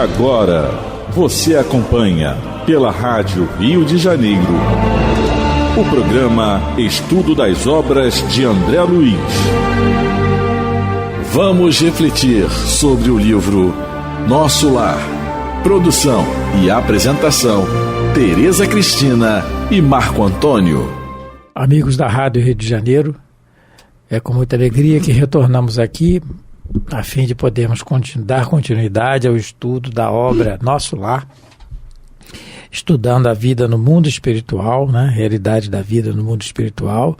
agora, você acompanha pela Rádio Rio de Janeiro o programa Estudo das Obras de André Luiz. Vamos refletir sobre o livro Nosso Lar. Produção e apresentação, Tereza Cristina e Marco Antônio. Amigos da Rádio Rio de Janeiro, é com muita alegria que retornamos aqui a fim de podermos dar continuidade ao estudo da obra Nosso Lar, estudando a vida no mundo espiritual, né? A realidade da vida no mundo espiritual,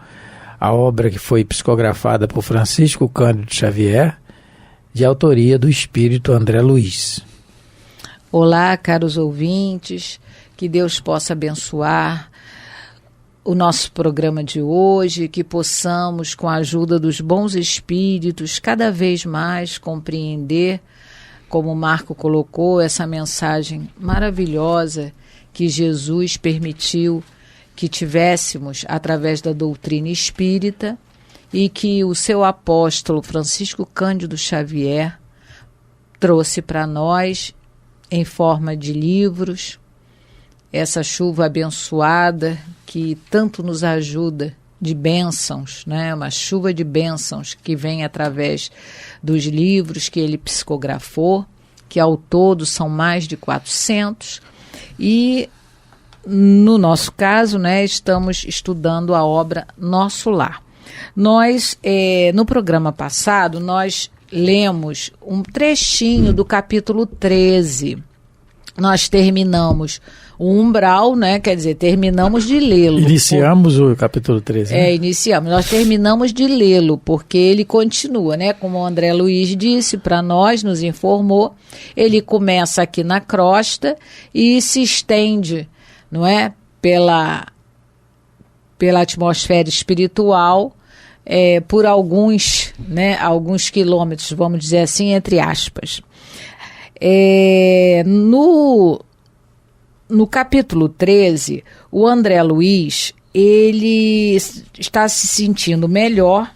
a obra que foi psicografada por Francisco Cândido Xavier, de autoria do espírito André Luiz. Olá, caros ouvintes, que Deus possa abençoar o nosso programa de hoje, que possamos, com a ajuda dos bons espíritos, cada vez mais compreender, como o Marco colocou, essa mensagem maravilhosa que Jesus permitiu que tivéssemos através da doutrina espírita e que o seu apóstolo Francisco Cândido Xavier trouxe para nós em forma de livros, essa chuva abençoada que tanto nos ajuda, de bênçãos, né? Uma chuva de bênçãos que vem através dos livros que ele psicografou, que ao todo são mais de 400, e no nosso caso, né, estamos estudando a obra Nosso Lar. Nós, no programa passado, nós lemos um trechinho do capítulo 13. Nós terminamos o umbral, né? Quer dizer, terminamos de lê-lo. Iniciamos o capítulo 13. Né? Iniciamos. Nós terminamos de lê-lo, porque ele continua, né? Como o André Luiz disse para nós, nos informou, ele começa aqui na crosta e se estende, não é? Pela atmosfera espiritual, por alguns quilômetros, vamos dizer assim, entre aspas. No capítulo 13, o André Luiz, ele está se sentindo melhor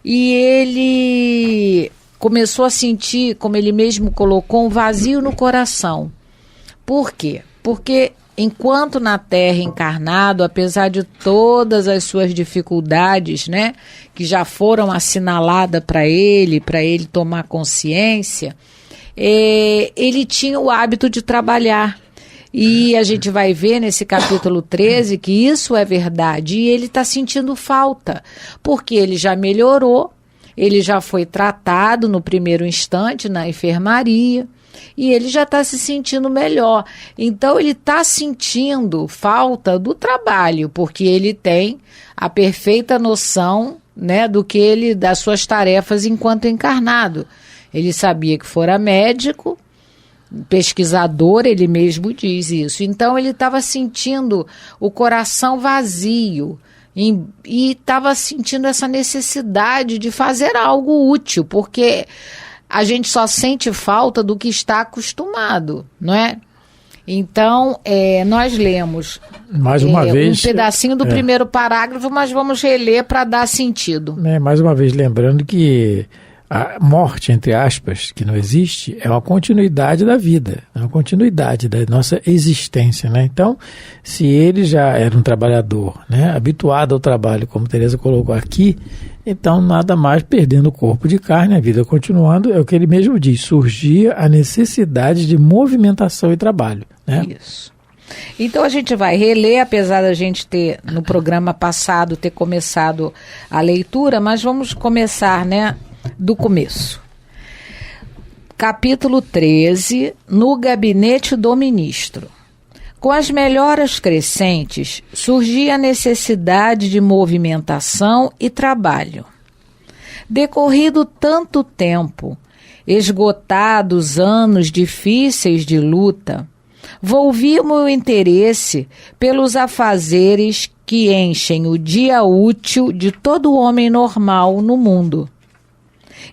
e ele começou a sentir, como ele mesmo colocou, um vazio no coração. Por quê? Porque enquanto na Terra encarnado, apesar de todas as suas dificuldades, né, que já foram assinaladas para ele tomar consciência, ele tinha o hábito de trabalhar. E a gente vai ver nesse capítulo 13 que isso é verdade. E ele está sentindo falta, porque ele já melhorou, ele já foi tratado no primeiro instante na enfermaria, e ele já está se sentindo melhor. Então ele está sentindo falta do trabalho, porque ele tem a perfeita noção, né, das suas tarefas enquanto encarnado. Ele sabia que fora médico, pesquisador, ele mesmo diz isso. Então ele estava sentindo o coração vazio e estava sentindo essa necessidade de fazer algo útil, porque a gente só sente falta do que está acostumado, não é? Então, nós lemos mais uma vez, um pedacinho do primeiro parágrafo, mas vamos reler para dar sentido. Mais uma vez, lembrando que a morte, entre aspas, que não existe, é uma continuidade da vida, é uma continuidade da nossa existência, né? Então, se ele já era um trabalhador, né, habituado ao trabalho, como Tereza colocou aqui, então nada mais perdendo o corpo de carne, a vida continuando, é o que ele mesmo diz, surgia a necessidade de movimentação e trabalho, né? Isso. Então a gente vai reler, apesar da gente ter, no programa passado, ter começado a leitura, mas vamos começar, né, do começo. Capítulo 13, no gabinete do ministro. Com as melhoras crescentes, surgia a necessidade de movimentação e trabalho. Decorrido tanto tempo, esgotados anos difíceis de luta, volvia o meu interesse pelos afazeres que enchem o dia útil de todo homem normal no mundo.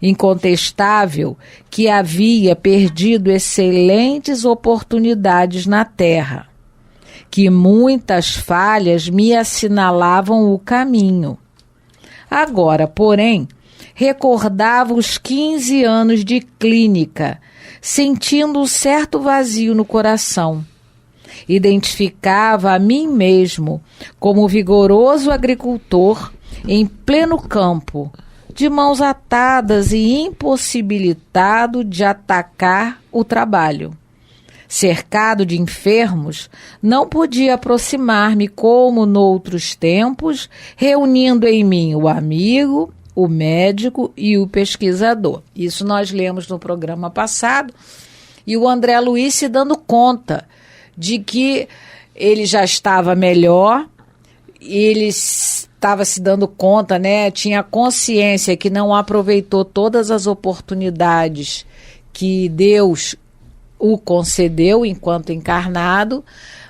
Incontestável que havia perdido excelentes oportunidades na terra, que muitas falhas me assinalavam o caminho. Agora, porém, recordava os 15 anos de clínica, sentindo um certo vazio no coração. Identificava a mim mesmo como vigoroso agricultor em pleno campo, de mãos atadas e impossibilitado de atacar o trabalho. Cercado de enfermos, não podia aproximar-me como noutros tempos, reunindo em mim o amigo, o médico e o pesquisador. Isso nós lemos no programa passado, e o André Luiz se dando conta de que ele já estava melhor, ele estava se dando conta, né? Tinha consciência que não aproveitou todas as oportunidades que Deus o concedeu enquanto encarnado,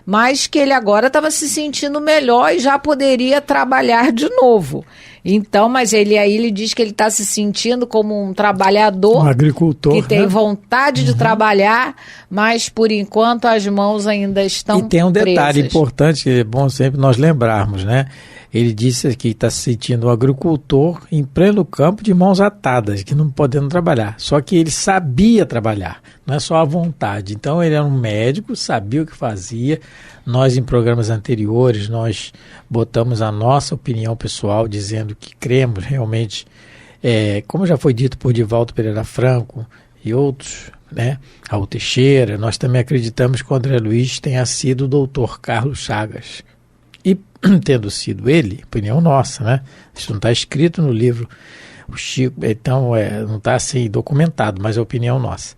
mas que ele agora estava se sentindo melhor e já poderia trabalhar de novo. Então, mas ele diz que ele está se sentindo como um trabalhador, um agricultor, que tem vontade de trabalhar, mas por enquanto as mãos ainda estão presas. E tem um detalhe importante que é bom sempre nós lembrarmos, né? Ele disse que está se sentindo um agricultor em pleno campo de mãos atadas, que não podendo trabalhar. Só que ele sabia trabalhar, não é só a vontade. Então ele era um médico, sabia o que fazia. Nós, em programas anteriores, nós botamos a nossa opinião pessoal, dizendo que cremos realmente, como já foi dito por Divaldo Pereira Franco e outros, né? Raul Teixeira, nós também acreditamos que o André Luiz tenha sido o doutor Carlos Chagas. E tendo sido ele, opinião nossa, né? Isso não está escrito no livro, o Chico, então não está assim documentado, mas é opinião nossa.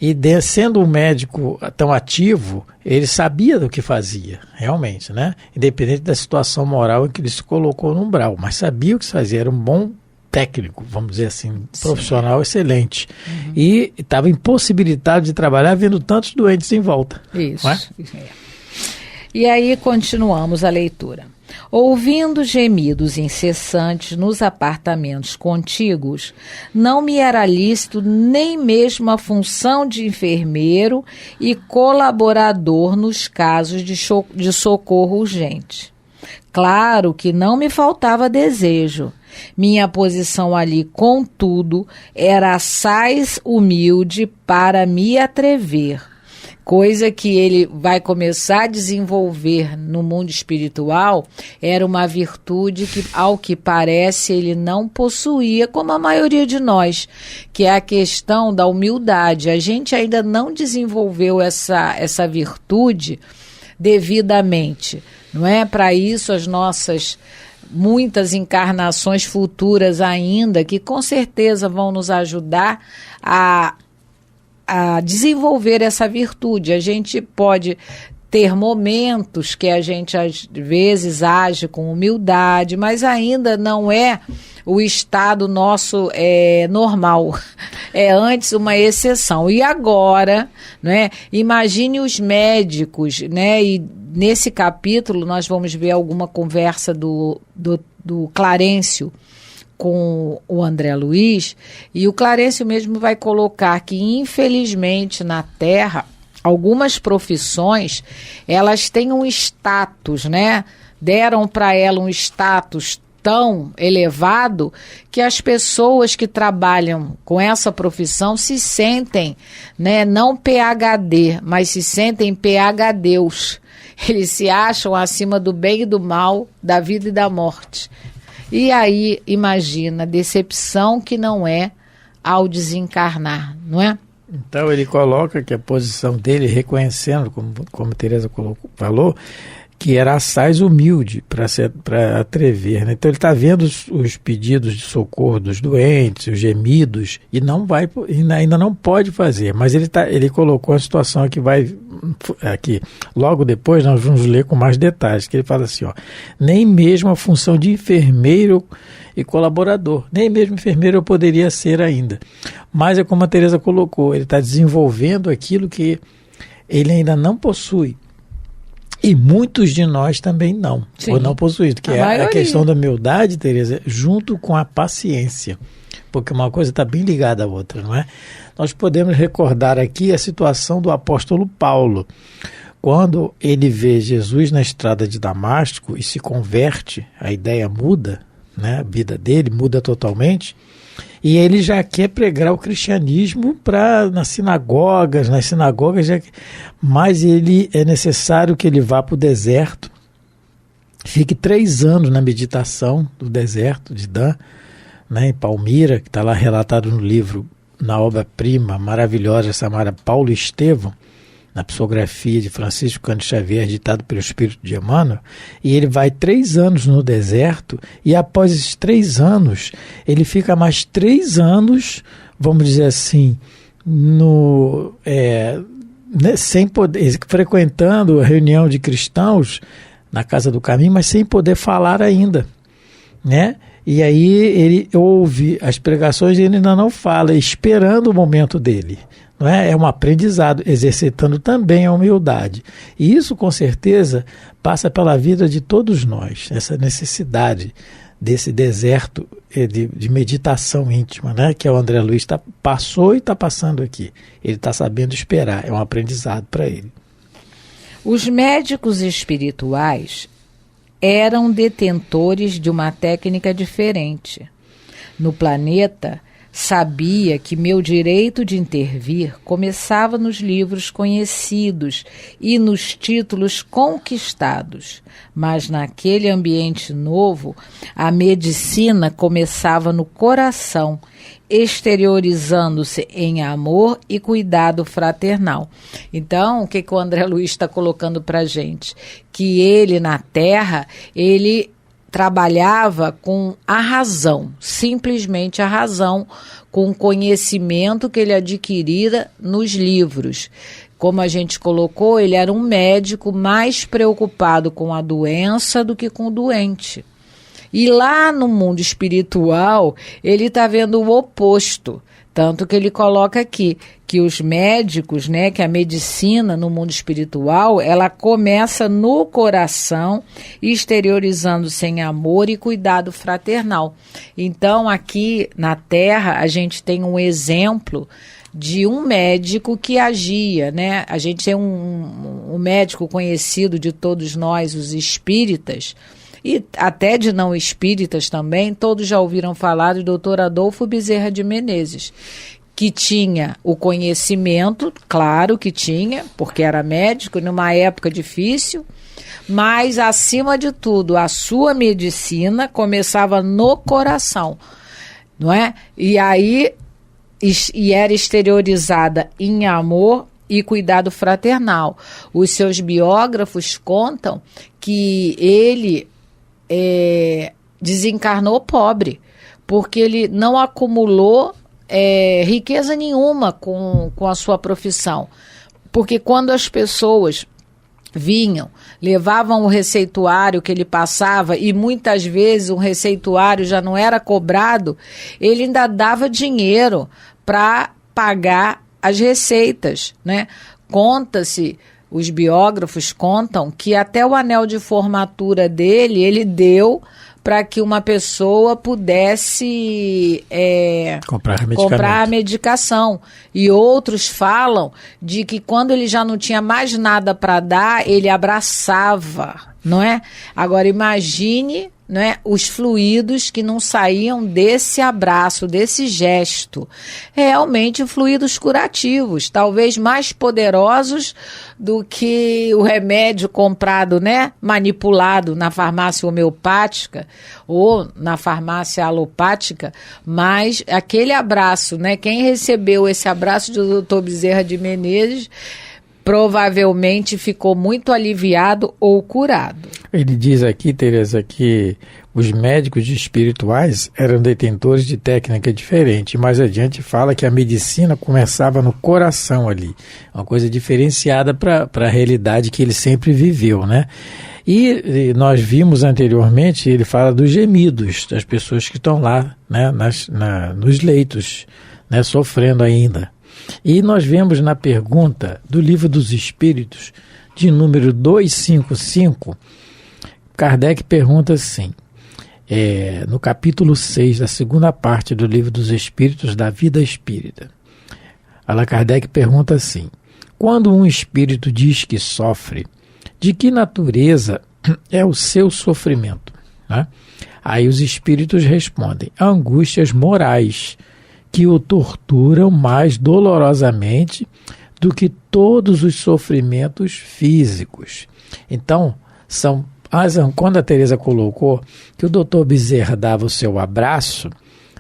E sendo um médico tão ativo, ele sabia do que fazia, realmente, né? Independente da situação moral em que ele se colocou no umbral, mas sabia o que se fazia, era um bom técnico, vamos dizer assim, profissional excelente. Uhum. E estava impossibilitado de trabalhar vendo tantos doentes em volta. Isso, E aí continuamos a leitura. Ouvindo gemidos incessantes nos apartamentos contíguos, não me era lícito nem mesmo a função de enfermeiro e colaborador nos casos de socorro urgente. Claro que não me faltava desejo. Minha posição ali, contudo, era assaz humilde para me atrever. Coisa que ele vai começar a desenvolver no mundo espiritual, era uma virtude que, ao que parece, ele não possuía, como a maioria de nós, que é a questão da humildade. A gente ainda não desenvolveu essa virtude devidamente, não é? Para isso, as nossas muitas encarnações futuras ainda, que com certeza vão nos ajudar a desenvolver essa virtude. A gente pode ter momentos que a gente às vezes age com humildade, mas ainda não é o estado nosso normal, é antes uma exceção. E agora, né, imagine os médicos, né, e nesse capítulo nós vamos ver alguma conversa do Clarencio com o André Luiz, e o Clarencio mesmo vai colocar que, infelizmente, na Terra, algumas profissões, elas têm um status, né? Deram para ela um status tão elevado que as pessoas que trabalham com essa profissão se sentem, né, não PhD, mas se sentem PhDeus. Eles se acham acima do bem e do mal, da vida e da morte. E aí, imagina, a decepção que não é ao desencarnar, não é? Então ele coloca que a posição dele, reconhecendo, como Tereza falou, que era assaz humilde para atrever, né? Então ele está vendo os pedidos de socorro dos doentes, os gemidos, e ainda não pode fazer, mas ele colocou a situação que vai aqui, logo depois nós vamos ler com mais detalhes, que ele fala assim, nem mesmo a função de enfermeiro e colaborador, nem mesmo enfermeiro eu poderia ser ainda, mas é como a Tereza colocou, ele está desenvolvendo aquilo que ele ainda não possui. E muitos de nós também não, Sim. ou não possuem, que é a questão da humildade, Tereza, junto com a paciência, porque uma coisa está bem ligada à outra, não é? Nós podemos recordar aqui a situação do apóstolo Paulo, quando ele vê Jesus na estrada de Damasco e se converte, a ideia muda, né? A vida dele muda totalmente, E ele já quer pregar o cristianismo nas sinagogas, mas ele é necessário que ele vá para o deserto, fique 3 anos na meditação do deserto de Dan, né, em Palmira, que está lá relatado no livro, na obra-prima maravilhosa chamada Paulo e Estevão, na psicografia de Francisco Cândido Xavier, ditado pelo Espírito de Emmanuel, e ele vai 3 anos no deserto, e após esses 3 anos, ele fica mais 3 anos, vamos dizer assim, sem poder, frequentando a reunião de cristãos na Casa do Caminho, mas sem poder falar ainda, né? E aí ele ouve as pregações e ele ainda não fala, esperando o momento dele. Não é? É um aprendizado, exercitando também a humildade. E isso, com certeza, passa pela vida de todos nós, essa necessidade desse deserto de meditação íntima, né? Que o André Luiz passou e está passando aqui. Ele está sabendo esperar, é um aprendizado para ele. Os médicos espirituais eram detentores de uma técnica diferente. No planeta, sabia que meu direito de intervir começava nos livros conhecidos e nos títulos conquistados, mas naquele ambiente novo, a medicina começava no coração, exteriorizando-se em amor e cuidado fraternal. Então, o que o André Luiz está colocando para a gente? Que ele, na Terra, ele trabalhava com a razão, simplesmente a razão, com o conhecimento que ele adquirira nos livros. Como a gente colocou, ele era um médico mais preocupado com a doença do que com o doente. E lá no mundo espiritual, ele está vendo o oposto. Tanto que ele coloca aqui que os médicos, né, que a medicina no mundo espiritual, ela começa no coração, exteriorizando-se em amor e cuidado fraternal. Então, aqui na Terra, a gente tem um exemplo de um médico que agia, né? A gente tem um médico conhecido de todos nós, os espíritas, e até de não espíritas também, todos já ouviram falar do Dr. Adolfo Bezerra de Menezes, que tinha o conhecimento, claro que tinha, porque era médico numa época difícil, mas, acima de tudo, a sua medicina começava no coração, não é? E aí, era exteriorizada em amor e cuidado fraternal. Os seus biógrafos contam que ele desencarnou pobre, porque ele não acumulou riqueza nenhuma com a sua profissão. Porque quando as pessoas vinham, levavam o receituário que ele passava, e muitas vezes o receituário já não era cobrado, ele ainda dava dinheiro para pagar as receitas, né? Conta-se, os biógrafos contam que até o anel de formatura dele, ele deu para que uma pessoa pudesse comprar a medicação. E outros falam de que quando ele já não tinha mais nada para dar, ele abraçava, não é? Agora imagine, não é, os fluidos que não saíam desse abraço, desse gesto. Realmente fluidos curativos, talvez mais poderosos do que o remédio comprado, né, manipulado na farmácia homeopática ou na farmácia alopática, mas aquele abraço, né, quem recebeu esse abraço do Dr. Bezerra de Menezes provavelmente ficou muito aliviado ou curado. Ele diz aqui, Tereza, que os médicos espirituais eram detentores de técnica diferente. Mais adiante fala que a medicina começava no coração ali. Uma coisa diferenciada para a realidade que ele sempre viveu, né? E nós vimos anteriormente, ele fala dos gemidos das pessoas que estão lá, né, nos leitos, né, sofrendo ainda. E nós vemos na pergunta do Livro dos Espíritos, de número 255, Kardec pergunta assim, no capítulo 6, da segunda parte do Livro dos Espíritos da Vida Espírita. Allan Kardec pergunta assim, quando um espírito diz que sofre, de que natureza é o seu sofrimento? Né? Aí os espíritos respondem: angústias morais, que o torturam mais dolorosamente do que todos os sofrimentos físicos. Então, quando a Teresa colocou que o doutor Bezerra dava o seu abraço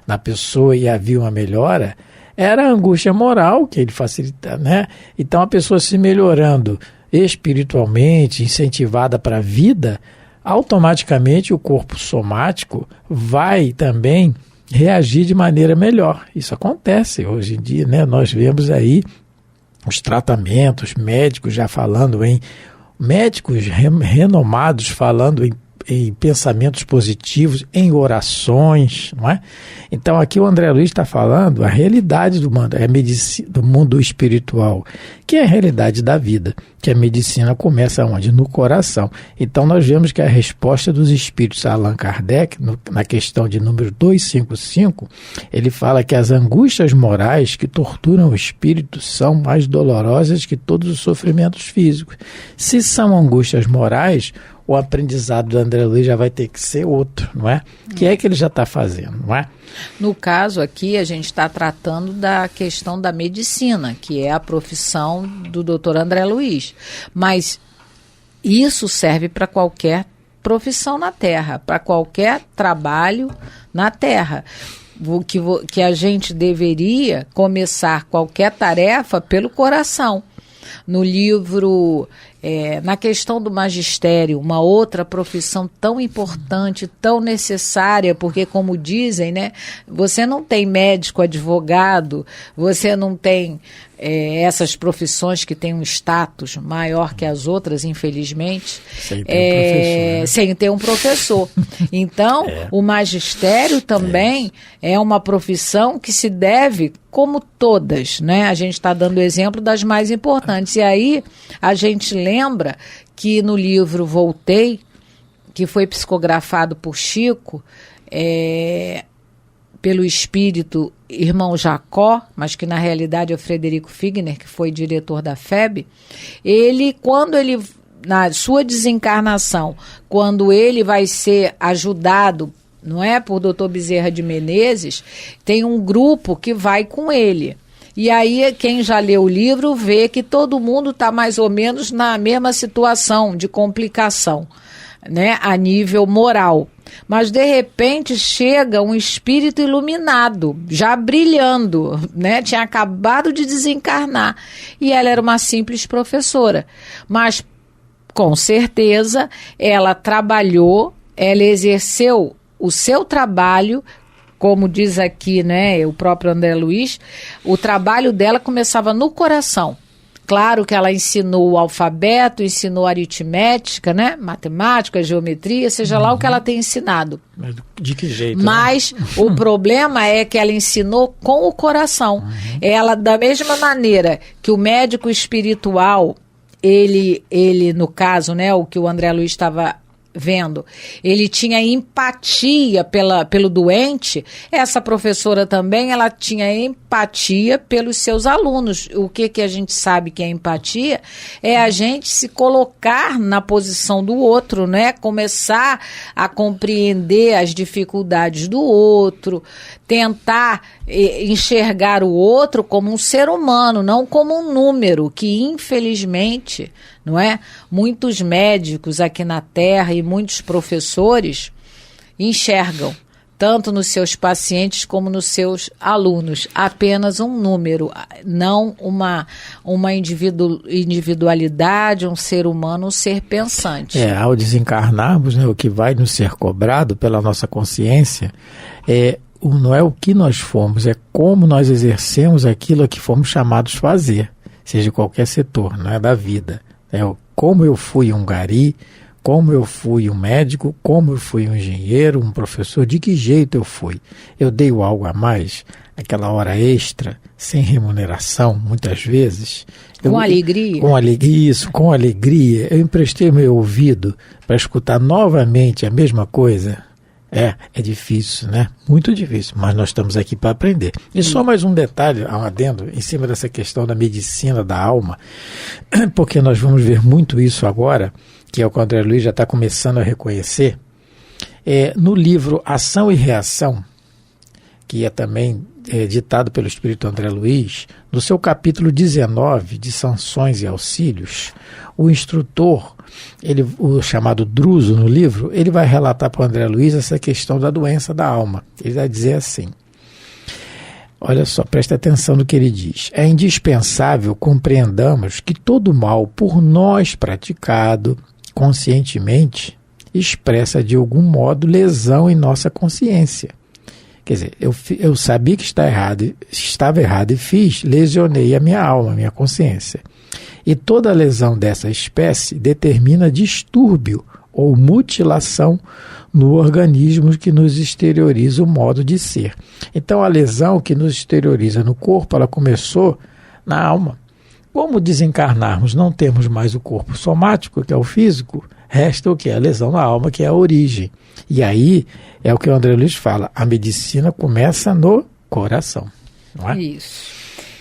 na pessoa e havia uma melhora, era a angústia moral que ele facilita, né? Então, a pessoa se melhorando espiritualmente, incentivada para a vida, automaticamente o corpo somático vai também reagir de maneira melhor. Isso acontece hoje em dia, né? Nós vemos aí os tratamentos, médicos já falando em médicos renomados falando em pensamentos positivos, em orações, não é? Então aqui o André Luiz está falando a realidade do mundo, a medicina, do mundo espiritual, que é a realidade da vida, que a medicina começa onde? No coração. Então nós vemos que a resposta dos espíritos a Allan Kardec, na questão de número 255, ele fala que as angústias morais que torturam o espírito são mais dolorosas que todos os sofrimentos físicos. Se são angústias morais, o aprendizado do André Luiz já vai ter que ser outro, não é? Que é que ele já está fazendo, não é? No caso aqui, a gente está tratando da questão da medicina, que é a profissão do Dr. André Luiz. Mas isso serve para qualquer profissão na Terra, para qualquer trabalho na Terra. Que a gente deveria começar qualquer tarefa pelo coração. No livro, na questão do magistério, uma outra profissão tão importante, tão necessária, porque como dizem, né, você não tem médico, advogado, você não tem essas profissões que têm um status maior que as outras, infelizmente, sem ter um professor. Então, o magistério também é uma profissão que se deve, como todas, né? A gente está dando o exemplo das mais importantes. E aí, a gente lembra que no livro Voltei, que foi psicografado por Chico, pelo espírito irmão Jacó, mas que na realidade é o Frederico Figner, que foi diretor da FEB, quando ele, na sua desencarnação, quando ele vai ser ajudado, não é, por Dr. Bezerra de Menezes, tem um grupo que vai com ele. E aí, quem já leu o livro vê que todo mundo está mais ou menos na mesma situação de complicação, né, a nível moral. Mas, de repente, chega um espírito iluminado, já brilhando, né? Tinha acabado de desencarnar. E ela era uma simples professora. Mas, com certeza, ela trabalhou, ela exerceu o seu trabalho, como diz aqui, né, o próprio André Luiz, o trabalho dela começava no coração. Claro que ela ensinou o alfabeto, ensinou aritmética, né? Matemática, geometria, seja lá o que ela tem ensinado. Mas de que jeito? Mas né? O problema é que ela ensinou com o coração. Ela, da mesma maneira que o médico espiritual, ele no caso, né, o que o André Luiz estava vendo, ele tinha empatia pelo doente, essa professora também, ela tinha empatia pelos seus alunos. O que a gente sabe que é empatia? É a gente se colocar na posição do outro, né? Começar a compreender as dificuldades do outro, tentar enxergar o outro como um ser humano, não como um número, que infelizmente, não é? Muitos médicos aqui na Terra e muitos professores enxergam, tanto nos seus pacientes como nos seus alunos, apenas um número, não uma individualidade, um ser humano, um ser pensante. Ao desencarnarmos, né, o que vai nos ser cobrado pela nossa consciência não é o que nós fomos, é como nós exercemos aquilo a que fomos chamados a fazer, seja qualquer setor, não é, da vida. Como eu fui um gari, como eu fui um médico, como eu fui um engenheiro, um professor, de que jeito eu fui? Eu dei o algo a mais, aquela hora extra, sem remuneração, muitas vezes. Com alegria? Com alegria. Eu emprestei meu ouvido para escutar novamente a mesma coisa. É difícil, né? Muito difícil, mas nós estamos aqui para aprender. E só mais um detalhe, um adendo, em cima dessa questão da medicina da alma, porque nós vamos ver muito isso agora, que é o que o André Luiz já está começando a reconhecer, No livro Ação e Reação, que é também ditado pelo Espírito André Luiz, no seu capítulo 19 de Sanções e Auxílios, o instrutor, o chamado Druso no livro, ele vai relatar para o André Luiz essa questão da doença da alma. Ele vai dizer assim, olha só, presta atenção no que ele diz. É indispensável compreendamos que todo mal por nós praticado conscientemente expressa de algum modo lesão em nossa consciência. Quer dizer, eu sabia que estava errado e lesionei a minha alma, a minha consciência. E toda lesão dessa espécie determina distúrbio ou mutilação no organismo que nos exterioriza o modo de ser. Então a lesão que nos exterioriza no corpo, ela começou na alma. Como desencarnarmos, não temos mais o corpo somático, que é o físico, resta o que? A lesão na alma, que é a origem. E aí é o que o André Luiz fala, a medicina começa no coração. Não é? Isso.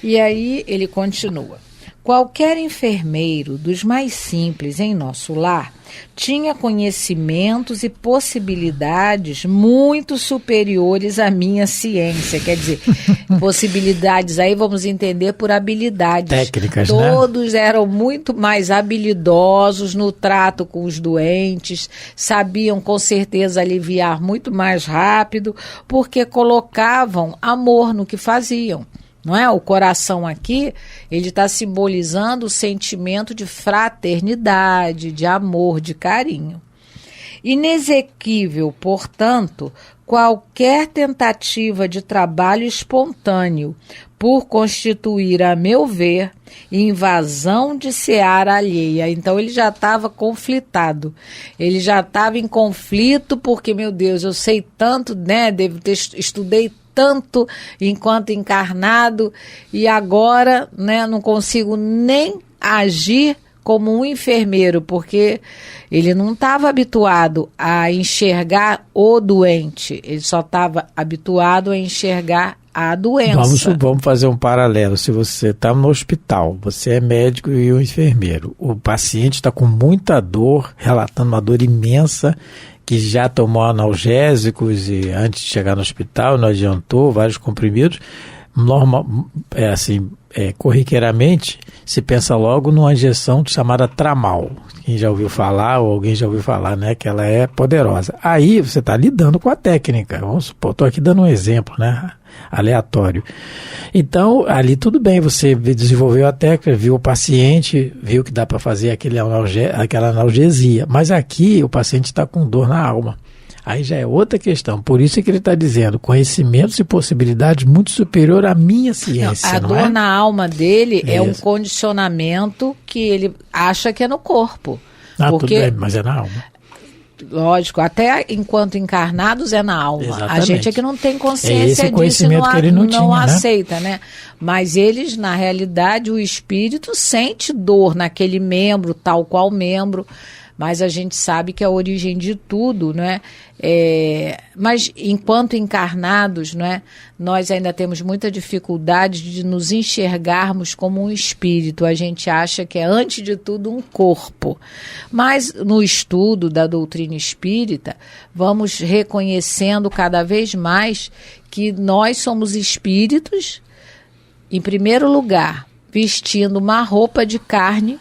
E aí ele continua. Qualquer enfermeiro dos mais simples em nosso lar tinha conhecimentos e possibilidades muito superiores à minha ciência. Quer dizer, possibilidades aí vamos entender por habilidades. Técnicas, Todos eram muito mais habilidosos no trato com os doentes, sabiam com certeza aliviar muito mais rápido, porque colocavam amor no que faziam. Não é? O coração aqui, ele está simbolizando o sentimento de fraternidade, de amor, de carinho. Inexequível, portanto, qualquer tentativa de trabalho espontâneo por constituir, a meu ver, invasão de seara alheia. Então ele já estava conflitado, ele já estava em conflito porque, meu Deus, eu sei tanto, né? Estudei tanto enquanto encarnado e agora, né, não consigo nem agir como um enfermeiro, porque ele não estava habituado a enxergar o doente, ele só estava habituado a enxergar a doença. Vamos fazer um paralelo. Se você está no hospital, você é médico e um enfermeiro, o paciente está com muita dor, relatando uma dor imensa, que já tomou analgésicos e antes de chegar no hospital não adiantou, vários comprimidos, corriqueiramente se pensa logo numa injeção chamada Tramal. Quem já ouviu falar, ou alguém já ouviu falar, né, que ela é poderosa. Aí você está lidando com a técnica. Vamos supor, estou aqui dando um exemplo, né, aleatório. Então, ali tudo bem, você desenvolveu a técnica, viu o paciente, viu que dá para fazer aquela analgesia. Mas aqui o paciente está com dor na alma. Aí já é outra questão. Por isso é que ele está dizendo conhecimentos e possibilidades muito superior à minha ciência. A dor na alma dele é um condicionamento que ele acha que é no corpo. Tudo bem, mas é na alma. Lógico, até enquanto encarnados é na alma. Exatamente. A gente é que não tem consciência esse disso, conhecimento que ele não tinha, aceita, né? Mas eles, na realidade, o espírito sente dor naquele membro, tal qual membro, mas a gente sabe que a origem de tudo, não é? Mas enquanto encarnados, não é? Nós ainda temos muita dificuldade de nos enxergarmos como um espírito. A gente acha que é, antes de tudo, um corpo. Mas no estudo da doutrina espírita, vamos reconhecendo cada vez mais que nós somos espíritos, em primeiro lugar, vestindo uma roupa de carne,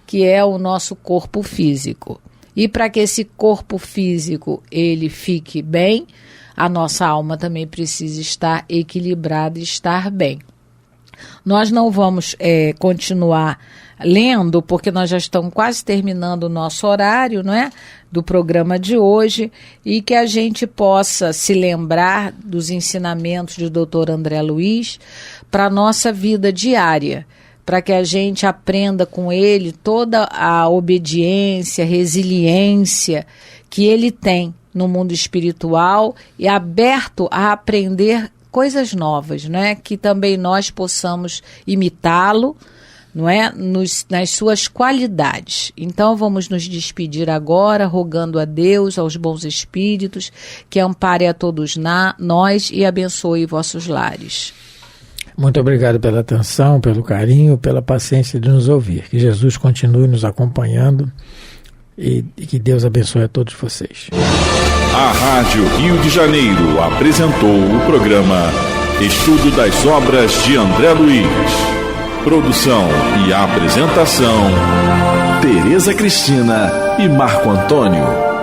que é o nosso corpo físico. E para que esse corpo físico ele fique bem, a nossa alma também precisa estar equilibrada e estar bem. Nós não vamos continuar lendo, porque nós já estamos quase terminando o nosso horário, não é? Do programa de hoje, e que a gente possa se lembrar dos ensinamentos do Dr. André Luiz para a nossa vida diária, para que a gente aprenda com ele toda a obediência, resiliência que ele tem no mundo espiritual e aberto a aprender coisas novas, não é? Que também nós possamos imitá-lo, não é? Nas suas qualidades. Então vamos nos despedir agora, rogando a Deus, aos bons espíritos, que ampare a todos nós e abençoe vossos lares. Muito obrigado pela atenção, pelo carinho, pela paciência de nos ouvir. Que Jesus continue nos acompanhando e que Deus abençoe a todos vocês. A Rádio Rio de Janeiro apresentou o programa Estudo das Obras de André Luiz. Produção e apresentação, Tereza Cristina e Marco Antônio.